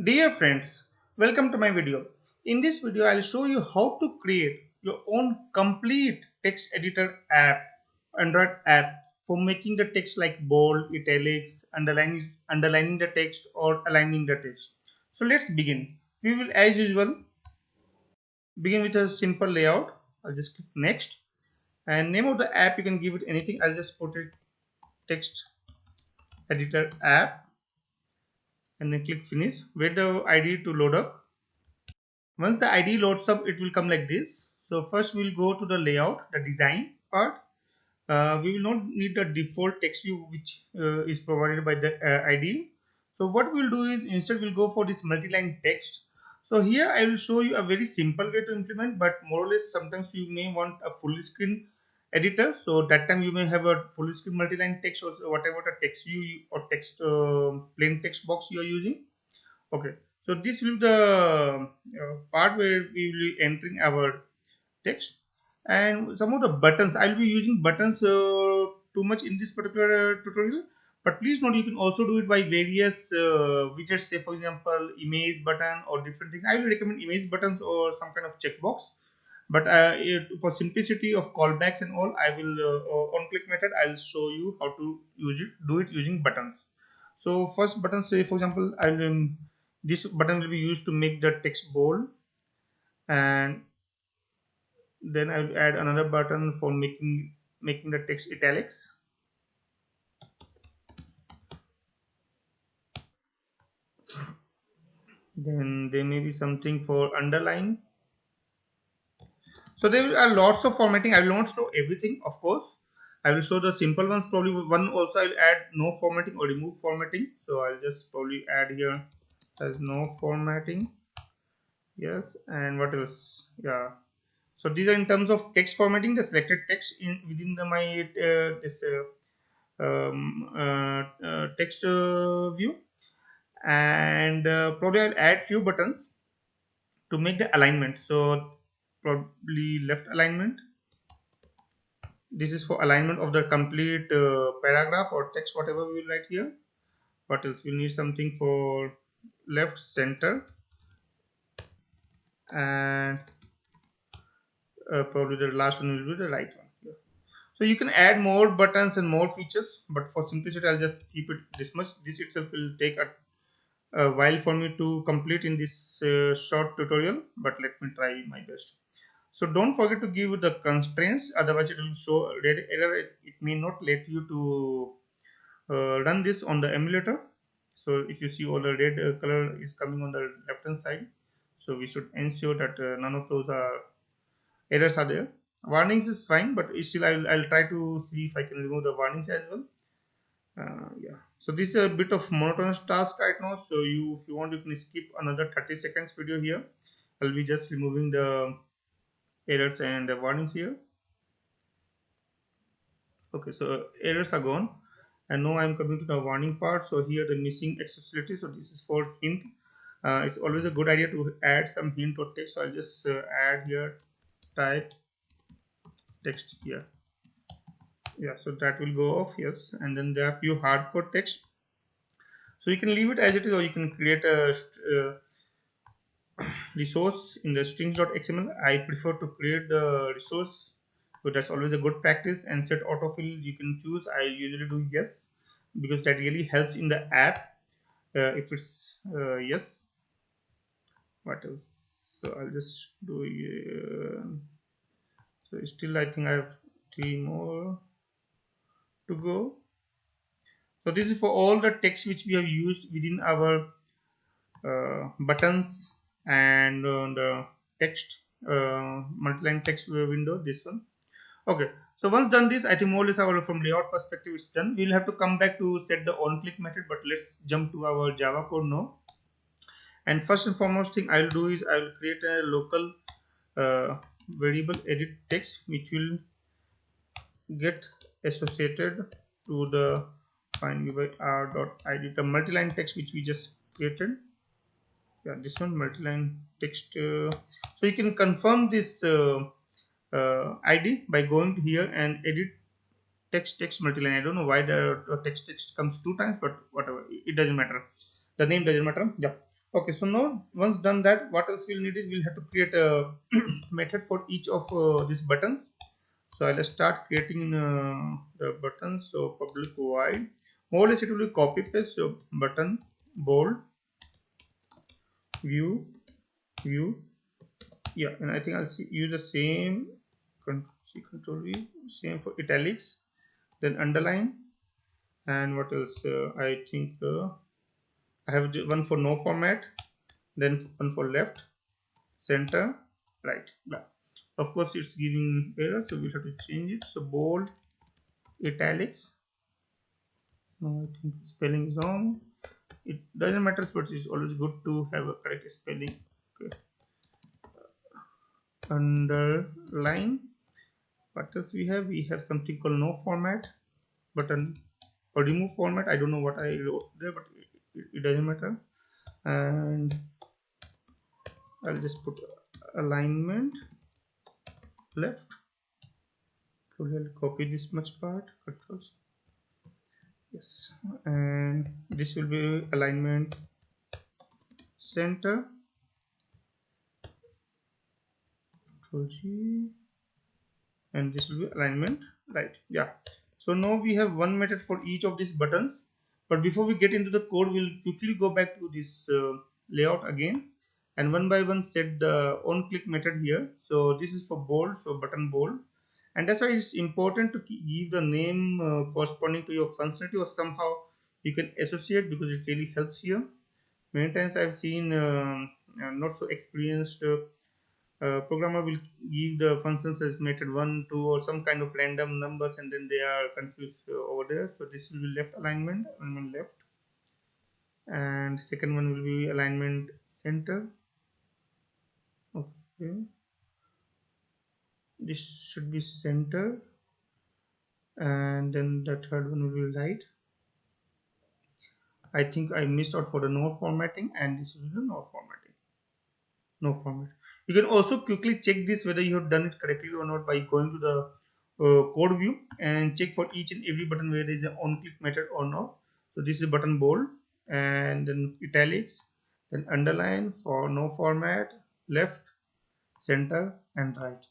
Dear friends, welcome to my video. In this video, I'll show you how to create your own complete text editor app, Android app for making the text like bold, italics, underlining the text or aligning the text. So let's begin. We will, as usual, begin with a simple layout. I'll just click next, and name of the app you can give it anything. I'll just put it text editor app, and then click finish. Wait the ID to load up. Once the ID loads up, it will come like this. So first we'll go to the layout, the design part. We will not need the default text view which is provided by the ID. So what we'll do is instead we'll go for this multiline text. So here I will show you a very simple way to implement, but more or less sometimes you may want a full screen editor. So that time you may have a full screen multiline text or whatever the text view or text plain text box you are using. Okay, so this will be the part where we will be entering our text, and some of the buttons I'll be using buttons too much in this particular tutorial, but please note you can also do it by various widgets, say for example image button or different things. I will recommend image buttons or some kind of checkbox, but for simplicity of callbacks and all, I will on click method I'll show you how to do it using buttons. So first button, say for example this button will be used to make the text bold, and then I will add another button for making the text italics. Then there may be something for underline. So there are lots of formatting. I will not show everything, of course. I will show the simple ones. Probably one also I'll add no formatting or remove formatting. So I'll just probably add here as no formatting. Yes, and what else? Yeah. So these are in terms of text formatting, the selected text within my this text view, and probably I'll add few buttons to make the alignment. So probably left alignment. This is for alignment of the complete paragraph or text, whatever we will write here. What else? We need something for left center, and probably the last one will be the right one. Yeah. So you can add more buttons and more features, but for simplicity I'll just keep it this much. This itself will take a while for me to complete in this short tutorial, but let me try my best. So don't forget to give the constraints, otherwise it will show red error. It may not let you to run this on the emulator. So if you see all the red color is coming on the left hand side, so we should ensure that none of those errors are there. Warnings is fine, but still I'll try to see if I can remove the warnings as well. Yeah, so this is a bit of monotonous task right now, so if you want, you can skip another 30 seconds video here. I'll be just removing the errors and the warnings here. Okay, so errors are gone, and now I'm coming to the warning part. So here the missing accessibility, so this is for hint. It's always a good idea to add some hint or text, so I'll just add here type text here. Yeah, so that will go off. Yes, and then there are few hardcode text, so you can leave it as it is, or you can create a resource in the strings.xml. I prefer to create the resource, so that's always a good practice. And set autofill, you can choose. I usually do yes, because that really helps in the app if it's yes. What else? So I'll just do so still I think I have 3 more to go. So this is for all the text which we have used within our buttons and the text multiline text window, this one. Okay, so once done this, I think more or less our from layout perspective it's done. We'll have to come back to set the on click method, but let's jump to our Java code now. And first and foremost thing I'll do is I'll create a local variable edit text which will get associated to the find by r.id, the multiline text which we just created. Yeah, this one, multiline text. So you can confirm this ID by going to here and edit text multiline. I don't know why the text comes 2 times, but whatever, it doesn't matter. The name doesn't matter. Yeah. Okay, so now once done that, what else we'll need is we'll have to create a method for each of these buttons. So I'll start creating the buttons. So public void, more or less it will be copy paste. So button bold view, yeah, and I think I'll use the same control V, same for italics, then underline, and what else? I think I have one for no format, then one for left, center, right. Yeah. Of course, it's giving error, so we'll have to change it. So bold, italics. No, I think spelling is wrong. It doesn't matter, but it's always good to have a correct spelling. Okay. Underline. What else we have? We have something called no format button or remove format. I don't know what I wrote there, but it doesn't matter. And I'll just put alignment left. So I'll copy this much part. Control. Yes, and this will be alignment center. Control G, and this will be alignment right. Yeah. So now we have one method for each of these buttons. But before we get into the code, we'll quickly go back to this layout again, and one by one set the on-click method here. So this is for bold, so button bold, and that's why it's important to give the name corresponding to your functionality, or somehow you can associate, because it really helps here. Many times I've seen not so experienced programmer will give the functions as method 1, 2, or some kind of random numbers, and then they are confused over there. So this will be left alignment left, and second one will be alignment center. Okay, this should be center, and then the third one will be right. I think I missed out for the no formatting, and this will be the no formatting. No format. You can also quickly check this whether you have done it correctly or not by going to the code view and check for each and every button where there is an on click method or not. So this is button bold, and then italics, then underline for no format, left, center, and right.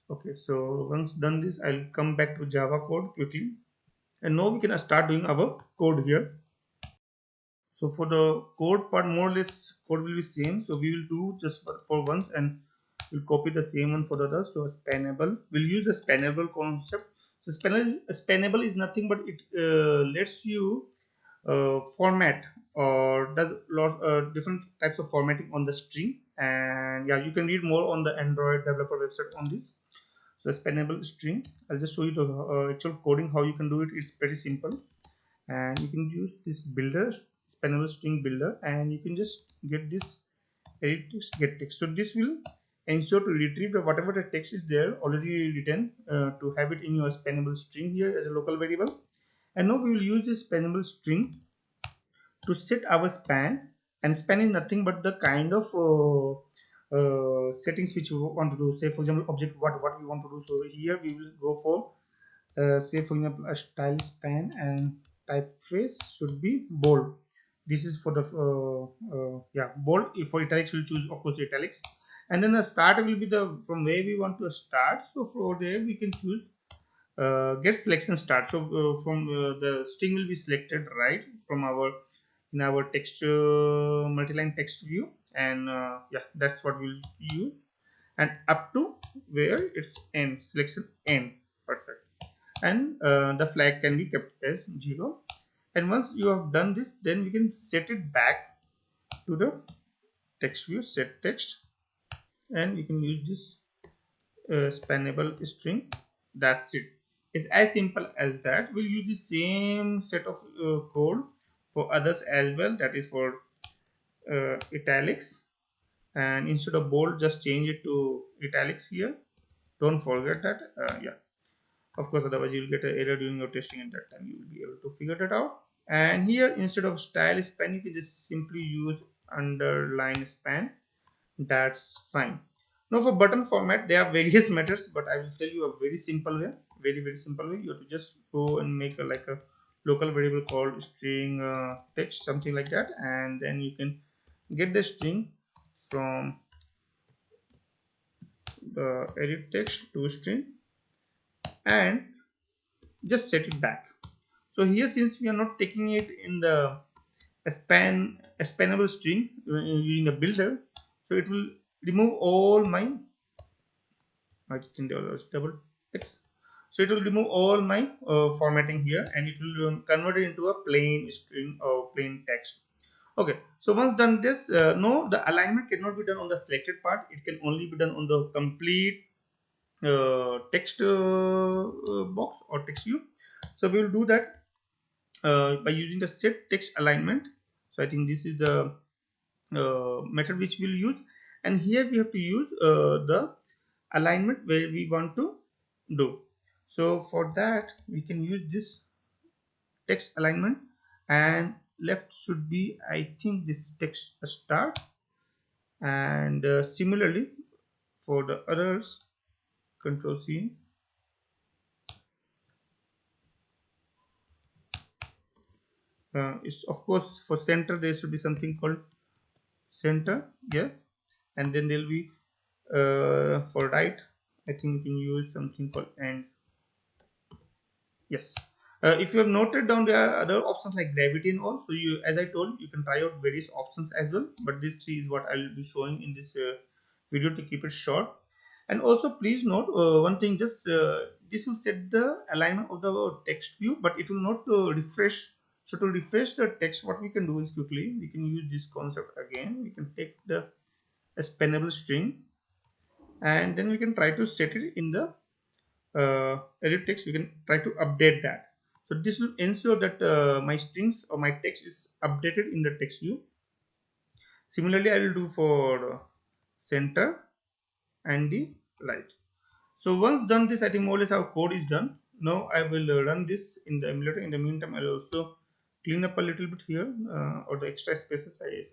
Okay, so once done this, I'll come back to Java code quickly, and now we can start doing our code here. So for the code part, more or less code will be same. So we will do just for once, and we'll copy the same one for the others. So spannable, we'll use the spannable concept. So spannable is nothing but it lets you format or does lot different types of formatting on the string. And yeah, you can read more on the Android developer website on this. So spannable string, I'll just show you the actual coding how you can do it. It's very simple, and you can use this builder, spannable string builder, and you can just get this edit text, get text. So this will ensure to retrieve the whatever the text is there already written, to have it in your spannable string here as a local variable. And now we will use this spannable string to set our span, and span is nothing but the kind of settings which we want to do. Say for example object, what we want to do. So here we will go for say for example a style span, and typeface should be bold. This is for the yeah, bold. If for italics we'll choose of course italics, and then the start will be the from where we want to start. So for there we can choose get selection start. So from the string will be selected right from our in our text multiline text view, and yeah, that's what we'll use, and up to where it's end, selection end. Perfect. And the flag can be kept as 0. And once you have done this, then we can set it back to the text view, set text, and you can use this spannable string. That's it. It's as simple as that. We'll use the same set of code for others as well, that is for italics, and instead of bold just change it to italics here. Don't forget that. Yeah, of course, otherwise you'll get an error during your testing, and that time you will be able to figure that out. And here instead of style span, you can just simply use underline span. That's fine. Now for button format, there are various methods, but I will tell you a very simple way, very simple way. You have to just go and make like a local variable called string text, something like that, and then you can get the string from the edit text to string and just set it back. So here, since we are not taking it in the a spannable string using a builder, so it will remove all my double x. So it will remove all my formatting here, and it will convert it into a plain string or plain text. Okay, so once done this, no, the alignment cannot be done on the selected part. It can only be done on the complete text box or text view. So we will do that by using the setTextAlignment. So I think this is the method which we'll use, and here we have to use the alignment where we want to do. So for that we can use this text alignment, and left should be, I think, this text start, and similarly for the others, control C. It's of course for center there should be something called center, yes, and then there will be for right, I think we can use something called end, yes. If you have noted down, there are other options like gravity and all. So you, as I told, you can try out various options as well, but this three is what I will be showing in this video to keep it short. And also please note one thing, just this will set the alignment of the text view, but it will not refresh. So to refresh the text, what we can do is quickly we can use this concept again. We can take the spannable string, and then we can try to set it in the edit text. We can try to update that. So this will ensure that my strings or my text is updated in the text view. Similarly, I will do for center and the right. So once done this, I think more or less our code is done. Now I will run this in the emulator. In the meantime, I will also clean up a little bit here, or the extra spaces. I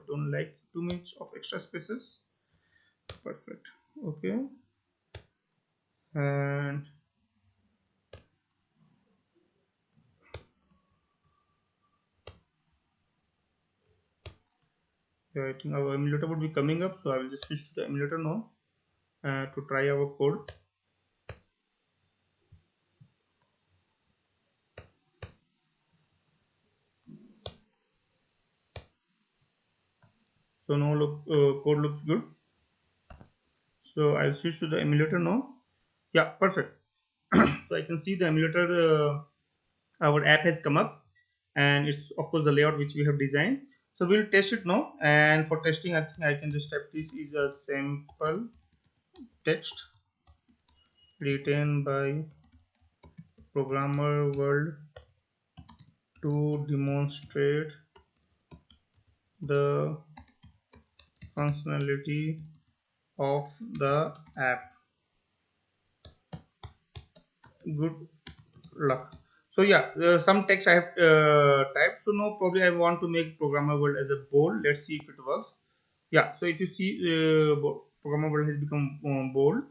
don't like too much of extra spaces. Perfect. Okay. And yeah, I think our emulator would be coming up, so I will just switch to the emulator now to try our code. So now look, code looks good. So I'll switch to the emulator now. Yeah, perfect. So I can see the emulator, our app has come up, and it's of course the layout which we have designed. So we'll test it now, and for testing I think I can just type this is a sample text written by programmer world to demonstrate the functionality of the app. Good luck. So yeah, some text I have typed. So now probably I want to make programmer world as a bold. Let's see if it works. Yeah, so if you see programmer world has become bold,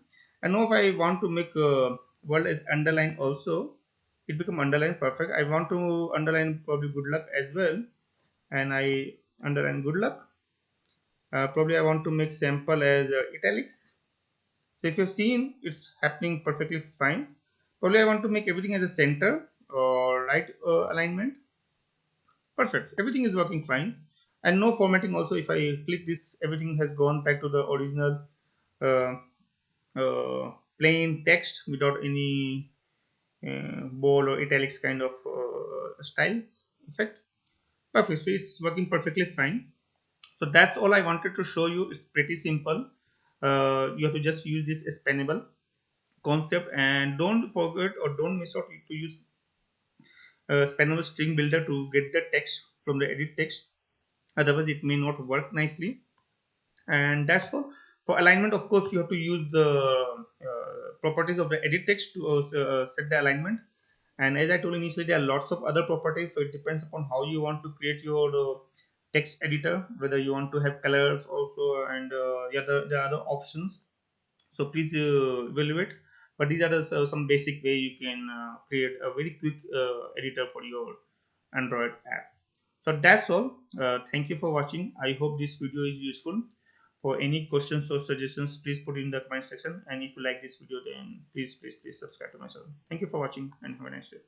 and now if I want to make world as underline also, it become underline. Perfect. I want to underline probably good luck as well, and I underline good luck. Probably I want to make sample as italics. So if you've seen, it's happening perfectly fine. Probably I want to make everything as a center or right alignment. Perfect. Everything is working fine. And no formatting also. If I click this, everything has gone back to the original uh, plain text without any bold or italics kind of styles effect. Perfect. So it's working perfectly fine. So that's all I wanted to show you. It's pretty simple. You have to just use this spannable concept, and don't forget or don't miss out to use spannable string builder to get the text from the edit text. Otherwise it may not work nicely. And that's all. For alignment, of course, you have to use the properties of the edit text to set the alignment. And as I told initially, there are lots of other properties, so it depends upon how you want to create your text editor, whether you want to have colors also, and the other options. So please evaluate. But these are some basic way you can create a very quick editor for your Android app. So that's all. Thank you for watching. I hope this video is useful. For any questions or suggestions, please put it in the comment section. And if you like this video, then please subscribe to my channel. Thank you for watching and have a nice day.